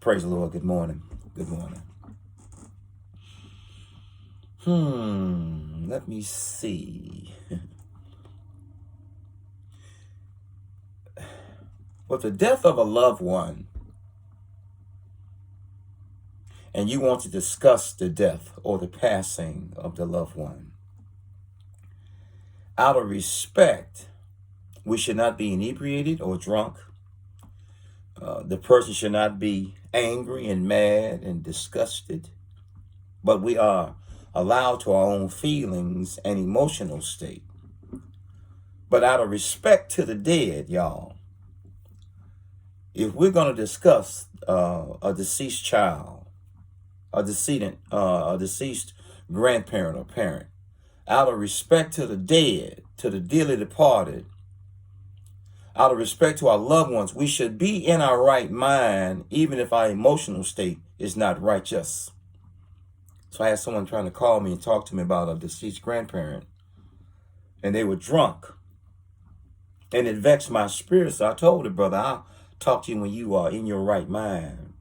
Praise the Lord. Good morning. Good morning. Let me see. With the death of a loved one, and you want to discuss the death or the passing of the loved one, out of respect, we should not be inebriated or drunk. The person should not be angry and mad and disgusted, but we are allowed to our own feelings and emotional state. But out of respect to the dead, y'all, if we're going to discuss a deceased child, a deceased grandparent or parent, out of respect to the dead, to the dearly departed, out of respect to our loved ones, we should be in our right mind, even if our emotional state is not righteous. So I had someone trying to call me and talk to me about a deceased grandparent, and they were drunk. And it vexed my spirit, so I told the brother, I'll talk to you when you are in your right mind.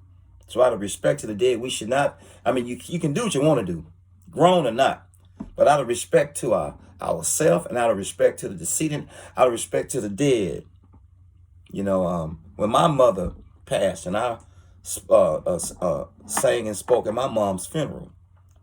So out of respect to the dead, we should not, you can do what you want to do, grown or not, but out of respect to ourself and out of respect to the decedent, out of respect to the dead. When my mother passed and I sang and spoke at my mom's funeral,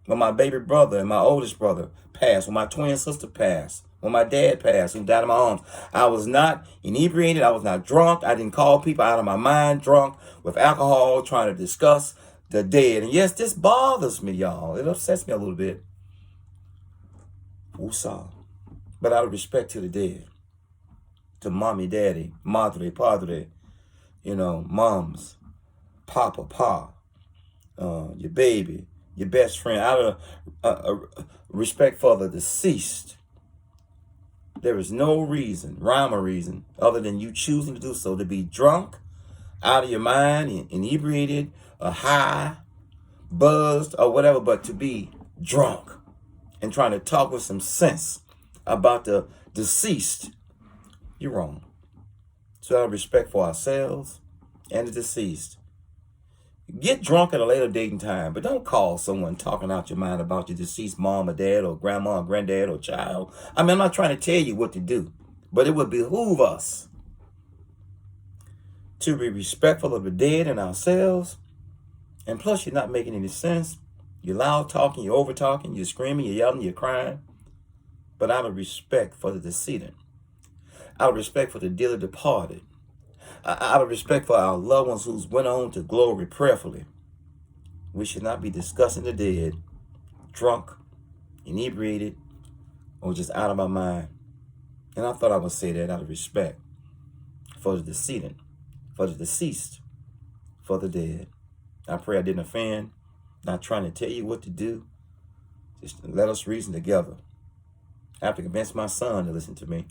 when my baby brother and my oldest brother passed, when my twin sister passed, when my dad passed, who died in my arms, I was not inebriated. I was not drunk. I didn't call people out of my mind drunk with alcohol trying to discuss the dead. And yes, this bothers me, y'all. It upsets me a little bit. Woosah. But out of respect to the dead, to mommy, daddy, madre, padre, moms, papa, pa, your baby, your best friend, out of respect for the deceased, there is no rhyme or reason, other than you choosing to do so, to be drunk, out of your mind, inebriated, or high, buzzed, or whatever, but to be drunk and trying to talk with some sense about the deceased. You're wrong. So out of respect for ourselves and the deceased, get drunk at a later date and time, but don't call someone talking out your mind about your deceased mom or dad or grandma or granddad or child. I'm not trying to tell you what to do, but it would behoove us to be respectful of the dead and ourselves. And plus, you're not making any sense. You're loud talking, you're over talking, you're screaming, you're yelling, you're crying. But out of respect for the decedent, out of respect for the dearly departed, out of respect for our loved ones who's went on to glory prayerfully, we should not be discussing the dead, drunk, inebriated, or just out of our mind. And I thought I would say that out of respect for the decedent, for the deceased, for the dead. I pray I didn't offend, not trying to tell you what to do. Just let us reason together. I have to convince my son to listen to me,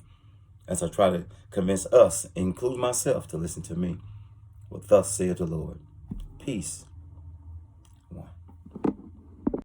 as I try to convince us, include myself, to listen to me. What thus saith the Lord. Peace.